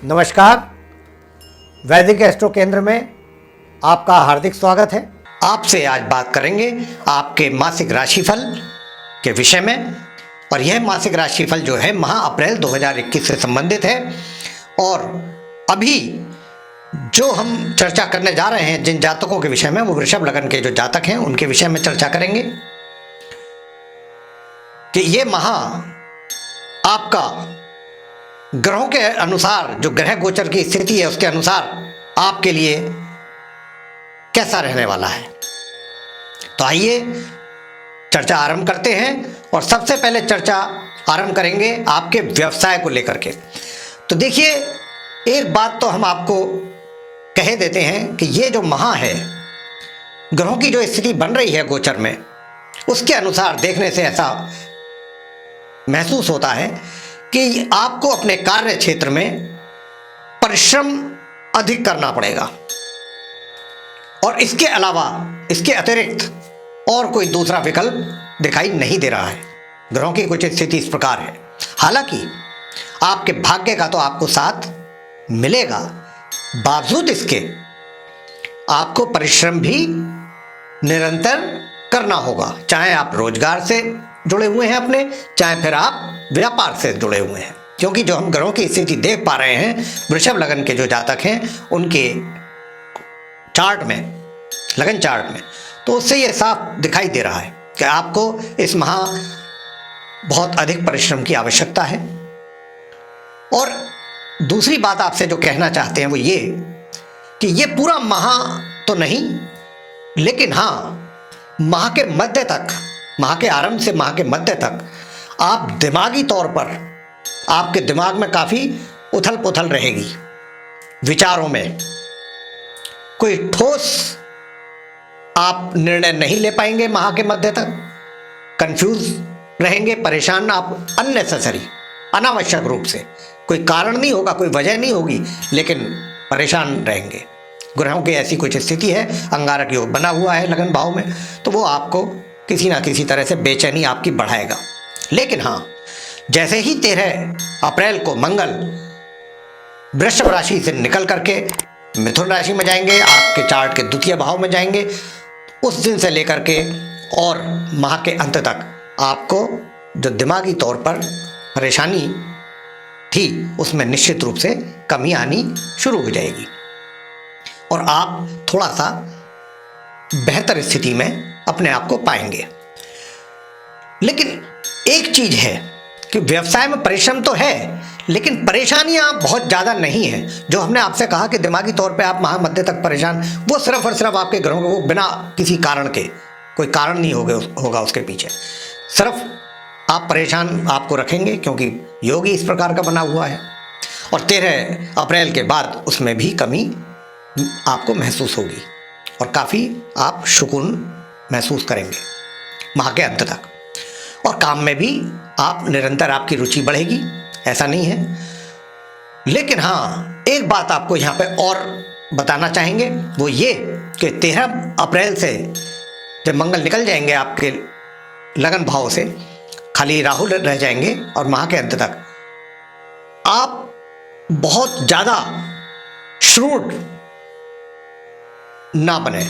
नमस्कार। वैदिक एस्ट्रो केंद्र में आपका हार्दिक स्वागत है। आपसे आज बात करेंगे आपके मासिक राशिफल के विषय में। और यह मासिक राशिफल जो है माह अप्रैल 2021 से संबंधित है। और अभी जो हम चर्चा करने जा रहे हैं जिन जातकों के विषय में, वो वृषभ लग्न के जो जातक हैं उनके विषय में चर्चा करेंगे कि ये माह आपका ग्रहों के अनुसार, जो ग्रह गोचर की स्थिति है उसके अनुसार आपके लिए कैसा रहने वाला है। तो आइए चर्चा आरंभ करते हैं। और सबसे पहले चर्चा आरंभ करेंगे आपके व्यवसाय को लेकर के। तो देखिए, एक बात तो हम आपको कह देते हैं कि ये जो माह है, ग्रहों की जो स्थिति बन रही है गोचर में, उसके अनुसार देखने से ऐसा महसूस होता है कि आपको अपने कार्य क्षेत्र में परिश्रम अधिक करना पड़ेगा। और इसके अलावा, इसके अतिरिक्त और कोई दूसरा विकल्प दिखाई नहीं दे रहा है। ग्रहों की कुछ स्थिति इस प्रकार है। हालांकि आपके भाग्य का तो आपको साथ मिलेगा, बावजूद इसके आपको परिश्रम भी निरंतर करना होगा। चाहे आप रोजगार से जुड़े हुए हैं अपने, चाहे फिर आप व्यापार से जुड़े हुए हैं। क्योंकि जो हम ग्रहों की स्थिति देख पा रहे हैं वृषभ लग्न के जो जातक हैं उनके चार्ट में, लगन चार्ट में, तो उससे ये साफ दिखाई दे रहा है कि आपको इस माह बहुत अधिक परिश्रम की आवश्यकता है। और दूसरी बात आपसे जो कहना चाहते हैं वो ये कि ये पूरा माह तो नहीं, लेकिन हाँ, माह के मध्य तक, माह के आरंभ से माह के मध्य तक आप दिमागी तौर पर, आपके दिमाग में काफी उथल पुथल रहेगी। विचारों में कोई ठोस आप निर्णय नहीं ले पाएंगे। माह के मध्य तक कंफ्यूज रहेंगे, परेशान आप अननेसेसरी, अनावश्यक रूप से। कोई कारण नहीं होगा, कोई वजह नहीं होगी, लेकिन परेशान रहेंगे। ग्रहों की ऐसी कुछ स्थिति है, अंगारक योग बना हुआ है लगन भाव में, तो वो आपको किसी ना किसी तरह से बेचैनी आपकी बढ़ाएगा। लेकिन हाँ, जैसे ही 13 अप्रैल को मंगल वृषभ राशि से निकल करके मिथुन राशि में जाएंगे, आपके चार्ट के द्वितीय भाव में जाएंगे, उस दिन से लेकर के और माह के अंत तक आपको जो दिमागी तौर पर परेशानी थी उसमें निश्चित रूप से कमी आनी शुरू हो जाएगी और आप थोड़ा सा बेहतर स्थिति में अपने आप को पाएंगे। लेकिन एक चीज है कि व्यवसाय में परिश्रम तो है, लेकिन परेशानियां बहुत ज्यादा नहीं है। जो हमने आपसे कहा कि दिमागी तौर पे आप माह मध्य तक परेशान, वो सिर्फ और सिर्फ आपके ग्रहों को बिना किसी कारण के, कोई कारण नहीं होगा उसके पीछे, सिर्फ आप परेशान आपको रखेंगे क्योंकि योग ही इस प्रकार का बना हुआ है। और 13 अप्रैल के बाद उसमें भी कमी आपको महसूस होगी और काफी आप सुकून महसूस करेंगे माह के अंत तक। और काम में भी आप निरंतर, आपकी रुचि बढ़ेगी, ऐसा नहीं है। लेकिन हाँ, एक बात आपको यहाँ पे और बताना चाहेंगे, वो ये कि 13 अप्रैल से जब मंगल निकल जाएंगे आपके लगन भाव से, खाली राहु रह जाएंगे और माह के अंत तक आप बहुत ज्यादा श्रूड ना बने।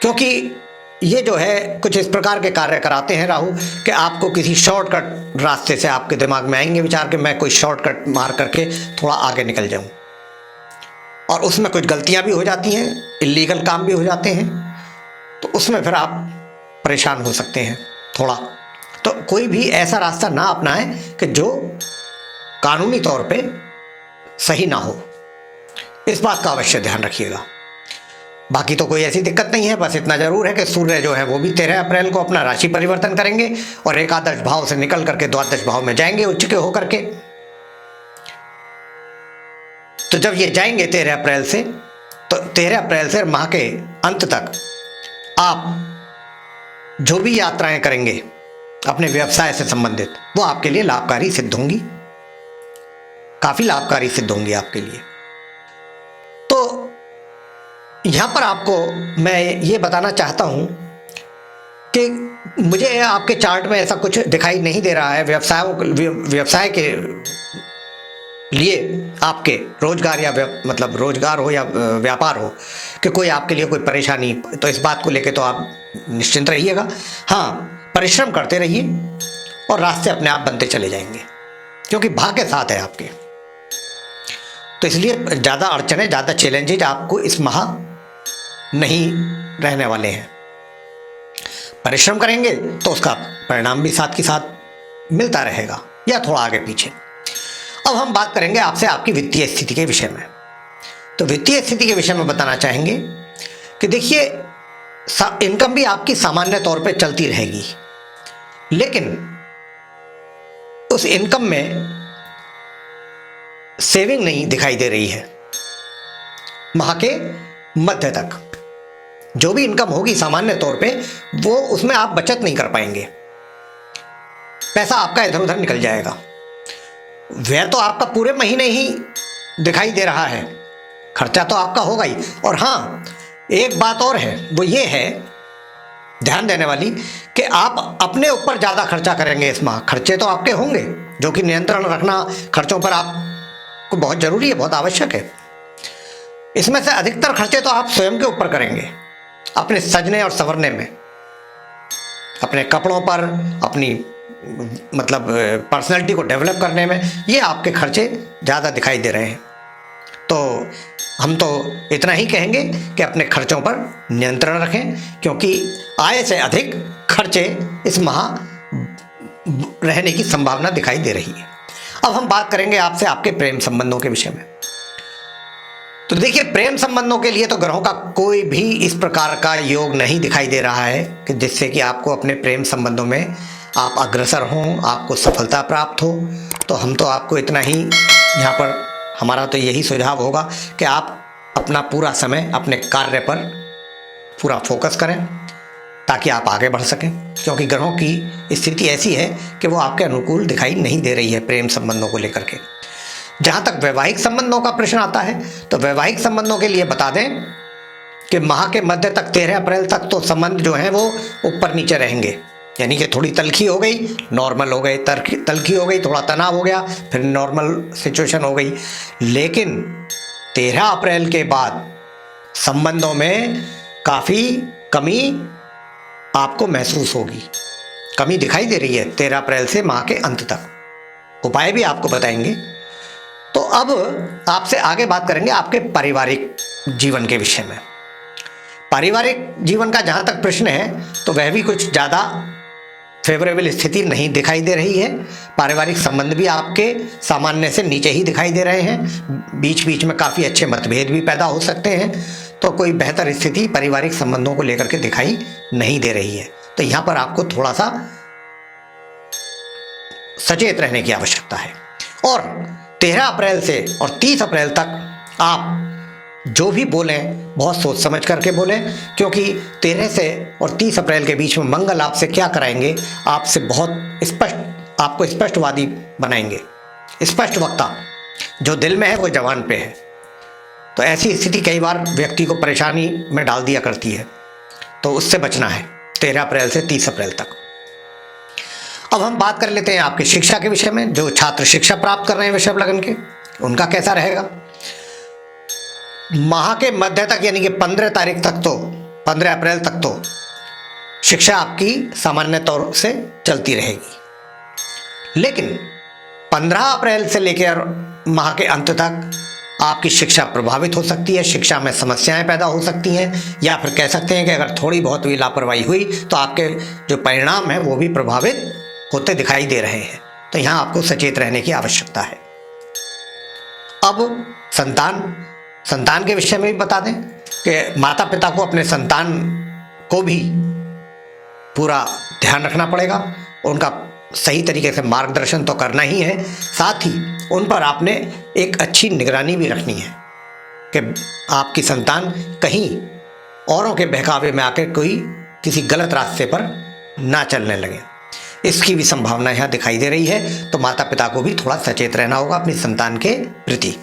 क्योंकि ये जो है कुछ इस प्रकार के कार्य कराते हैं राहु कि आपको किसी शॉर्टकट रास्ते से आपके दिमाग में आएंगे विचार कि मैं कोई शॉर्टकट मार करके थोड़ा आगे निकल जाऊं, और उसमें कुछ गलतियां भी हो जाती हैं, इलीगल काम भी हो जाते हैं, तो उसमें फिर आप परेशान हो सकते हैं थोड़ा। तो कोई भी ऐसा रास्ता ना अपनाएं कि जो कानूनी तौर पे सही ना हो, इस बात का अवश्य ध्यान रखिएगा। बाकी तो कोई ऐसी दिक्कत नहीं है, बस इतना जरूर है कि सूर्य जो है वो भी 13 अप्रैल को अपना राशि परिवर्तन करेंगे और एकादश भाव से निकल करके द्वादश भाव में जाएंगे उच्च के होकर के। तो जब ये जाएंगे 13 अप्रैल से, तो 13 अप्रैल से माह के अंत तक आप जो भी यात्राएं करेंगे अपने व्यवसाय से संबंधित, वो आपके लिए लाभकारी सिद्ध होंगी, काफी लाभकारी सिद्ध होंगी आपके लिए। तो यहां पर आपको मैं ये बताना चाहता हूं कि मुझे आपके चार्ट में ऐसा कुछ दिखाई नहीं दे रहा है व्यवसाय के लिए आपके रोजगार या मतलब रोजगार हो या व्यापार हो कि कोई आपके लिए कोई परेशानी, तो इस बात को लेके तो आप निश्चिंत रहिएगा। हाँ, परिश्रम करते रहिए और रास्ते अपने आप बनते चले जाएंगे, क्योंकि भाग्य साथ है आपके। तो इसलिए ज़्यादा अड़चने, ज़्यादा चैलेंजेज आपको इस माह नहीं रहने वाले हैं। परिश्रम करेंगे तो उसका परिणाम भी साथ के साथ मिलता रहेगा, या थोड़ा आगे पीछे। अब हम बात करेंगे आपसे आपकी वित्तीय स्थिति के विषय में। तो वित्तीय स्थिति के विषय में बताना चाहेंगे कि देखिए, इनकम भी आपकी सामान्य तौर पे चलती रहेगी, लेकिन उस इनकम में सेविंग नहीं दिखाई दे रही है। माह के मध्य तक जो भी इनकम होगी सामान्य तौर पे, वो उसमें आप बचत नहीं कर पाएंगे। पैसा आपका इधर उधर निकल जाएगा। व्यय तो आपका पूरे महीने ही दिखाई दे रहा है, खर्चा तो आपका होगा ही। और हाँ, एक बात और है, वो ये है ध्यान देने वाली कि आप अपने ऊपर ज़्यादा खर्चा करेंगे इस माह। खर्चे तो आपके होंगे, जो कि नियंत्रण रखना खर्चों पर आपको बहुत ज़रूरी है, बहुत आवश्यक है। इसमें से अधिकतर खर्चे तो आप स्वयं के ऊपर करेंगे, अपने सजने और संवरने में, अपने कपड़ों पर, अपनी मतलब पर्सनैलिटी को डेवलप करने में। ये आपके खर्चे ज़्यादा दिखाई दे रहे हैं। तो हम तो इतना ही कहेंगे कि अपने खर्चों पर नियंत्रण रखें, क्योंकि आय से अधिक खर्चे इस माह रहने की संभावना दिखाई दे रही है। अब हम बात करेंगे आपसे आपके प्रेम संबंधों के विषय में। तो देखिए, प्रेम संबंधों के लिए तो ग्रहों का कोई भी इस प्रकार का योग नहीं दिखाई दे रहा है कि जिससे कि आपको अपने प्रेम संबंधों में आप अग्रसर हों, आपको सफलता प्राप्त हो। तो हम तो आपको इतना ही यहाँ पर, हमारा तो यही सुझाव होगा कि आप अपना पूरा समय अपने कार्य पर पूरा फोकस करें, ताकि आप आगे बढ़ सकें, क्योंकि ग्रहों की स्थिति ऐसी है कि वो आपके अनुकूल दिखाई नहीं दे रही है प्रेम संबंधों को लेकर के। जहाँ तक वैवाहिक संबंधों का प्रश्न आता है, तो वैवाहिक संबंधों के लिए बता दें कि माह के मध्य तक 13 अप्रैल तक तो संबंध जो हैं वो ऊपर नीचे रहेंगे, यानी कि थोड़ी तलखी हो गई, नॉर्मल हो गए, तलखी हो गई, थोड़ा तनाव हो गया, फिर नॉर्मल सिचुएशन हो गई। लेकिन 13 अप्रैल के बाद संबंधों में काफ़ी कमी आपको महसूस होगी, कमी दिखाई दे रही है 13 अप्रैल से माह के अंत तक। उपाय भी आपको बताएंगे। तो अब आपसे आगे बात करेंगे आपके पारिवारिक जीवन के विषय में। पारिवारिक जीवन का जहाँ तक प्रश्न है, तो वह भी कुछ ज़्यादा फेवरेबल स्थिति नहीं दिखाई दे रही है। पारिवारिक संबंध भी आपके सामान्य से नीचे ही दिखाई दे रहे हैं। बीच बीच में काफ़ी अच्छे मतभेद भी पैदा हो सकते हैं। तो कोई बेहतर स्थिति पारिवारिक संबंधों को लेकर के दिखाई नहीं दे रही है। तो यहाँ पर आपको थोड़ा सा सचेत रहने की आवश्यकता है। और 13 अप्रैल से और 30 अप्रैल तक आप जो भी बोलें बहुत सोच समझ करके बोलें, क्योंकि 13 से और 30 अप्रैल के बीच में मंगल आपसे क्या कराएंगे, आपसे बहुत स्पष्ट, आपको स्पष्टवादी बनाएंगे, स्पष्ट वक्ता। जो दिल में है वो जवान पे है। तो ऐसी स्थिति कई बार व्यक्ति को परेशानी में डाल दिया करती है, तो उससे बचना है 13 अप्रैल से 30 अप्रैल तक। अब हम बात कर लेते हैं आपकी शिक्षा के विषय में। जो छात्र शिक्षा प्राप्त कर रहे हैं वृषभ लग्न के, उनका कैसा रहेगा। माह के मध्य तक, यानी कि 15 तारीख तक, तो 15 अप्रैल तक तो शिक्षा आपकी सामान्य तौर से चलती रहेगी। लेकिन 15 अप्रैल से लेकर माह के अंत तक आपकी शिक्षा प्रभावित हो सकती है, शिक्षा में समस्याएं पैदा हो सकती हैं, या फिर कह सकते हैं कि अगर थोड़ी बहुत भी लापरवाही हुई तो आपके जो परिणाम हैं वो भी प्रभावित होते दिखाई दे रहे हैं। तो यहाँ आपको सचेत रहने की आवश्यकता है। अब संतान के विषय में भी बता दें कि माता पिता को अपने संतान को भी पूरा ध्यान रखना पड़ेगा। उनका सही तरीके से मार्गदर्शन तो करना ही है, साथ ही उन पर आपने एक अच्छी निगरानी भी रखनी है कि आपकी संतान कहीं औरों के बहकावे में आकर कोई किसी गलत रास्ते पर ना चलने लगे। इसकी भी संभावना यहाँ दिखाई दे रही है। तो माता पिता को भी थोड़ा सचेत रहना होगा अपनी संतान के प्रति।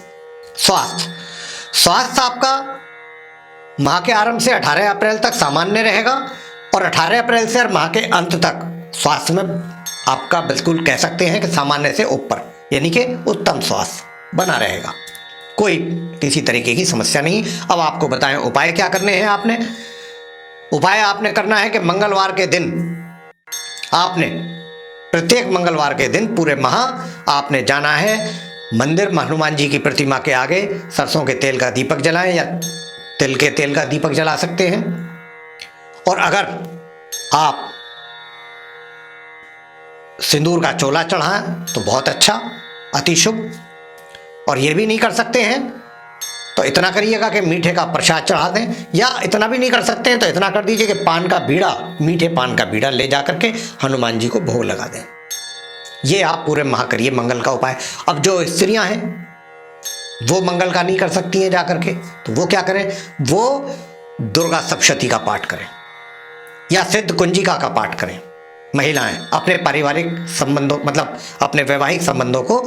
स्वास्थ्य आपका माह के आरंभ से 18 अप्रैल तक सामान्य रहेगा, और 18 अप्रैल से माह के अंत तक स्वास्थ्य में आपका बिल्कुल कह सकते हैं कि सामान्य से ऊपर, यानी कि उत्तम स्वास्थ्य। बना रहेगा, कोई किसी तरीके की समस्या नहीं। अब आपको बताएं उपाय क्या करने हैं। उपाय आपने करना है कि मंगलवार के दिन आपने, प्रत्येक मंगलवार के दिन पूरे माह आपने जाना है मंदिर, हनुमान जी की प्रतिमा के आगे सरसों के तेल का दीपक जलाएं या तिल के तेल का दीपक जला सकते हैं। और अगर आप सिंदूर का चोला चढ़ाएं तो बहुत अच्छा, अति शुभ। और ये भी नहीं कर सकते हैं तो इतना करिएगा कि मीठे का प्रसाद चढ़ा दें, या इतना भी नहीं कर सकते हैं तो इतना कर दीजिए कि पान का बीड़ा, मीठे पान का बीड़ा ले जा करके हनुमान जी को भोग लगा दें। ये आप पूरे माह करिए मंगल का उपाय। अब जो स्त्रियां हैं वो मंगल का नहीं कर सकती हैं जा करके, तो वो क्या करें, वो दुर्गा सप्तशती का पाठ करें या सिद्ध कुंजिका का पाठ करें। महिलाएं अपने पारिवारिक संबंधों, मतलब अपने वैवाहिक संबंधों को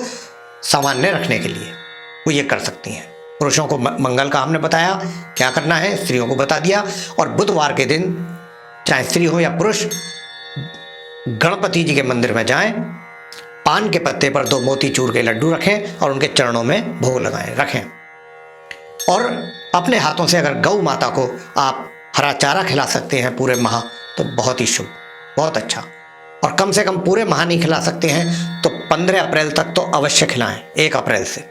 सामान्य रखने के लिए वो ये कर सकती हैं। पुरुषों को मंगल का हमने बताया क्या करना है, स्त्रियों को बता दिया। और बुधवार के दिन चाहे स्त्री हो या पुरुष, गणपति जी के मंदिर में जाएं, पान के पत्ते पर 2 मोतीचूर के लड्डू रखें और उनके चरणों में भोग लगाएं रखें। और अपने हाथों से अगर गौ माता को आप हरा चारा खिला सकते हैं पूरे माह तो बहुत ही शुभ, बहुत अच्छा। और कम से कम पूरे माह नहीं खिला सकते हैं तो 15 अप्रैल तक तो अवश्य खिलाएं, 1 अप्रैल से।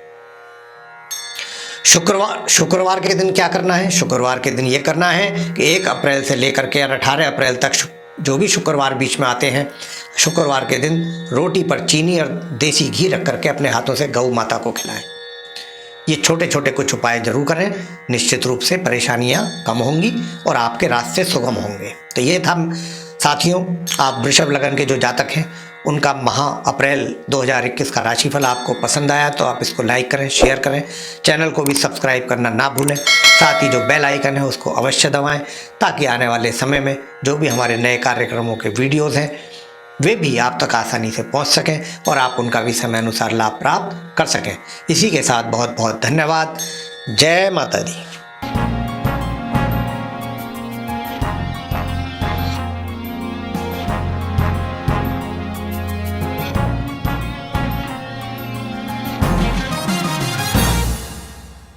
शुक्रवार के दिन क्या करना है, शुक्रवार के दिन ये करना है कि 1 अप्रैल से लेकर के 18 अप्रैल तक जो भी शुक्रवार बीच में आते हैं, शुक्रवार के दिन रोटी पर चीनी और देसी घी रख करके अपने हाथों से गौ माता को खिलाएं। ये छोटे छोटे कुछ उपाय जरूर करें, निश्चित रूप से परेशानियां कम होंगी और आपके रास्ते सुगम होंगे। तो ये था साथियों, आप वृषभ लगन के जो जातक हैं उनका माह अप्रैल 2021 का राशिफल आपको पसंद आया तो आप इसको लाइक करें, शेयर करें, चैनल को भी सब्सक्राइब करना ना भूलें। साथ ही जो बेल आइकन है उसको अवश्य दबाएं ताकि आने वाले समय में जो भी हमारे नए कार्यक्रमों के वीडियोस हैं वे भी आप तक आसानी से पहुंच सकें और आप उनका भी समय अनुसार लाभ प्राप्त कर सकें। इसी के साथ बहुत बहुत धन्यवाद। जय माता दी।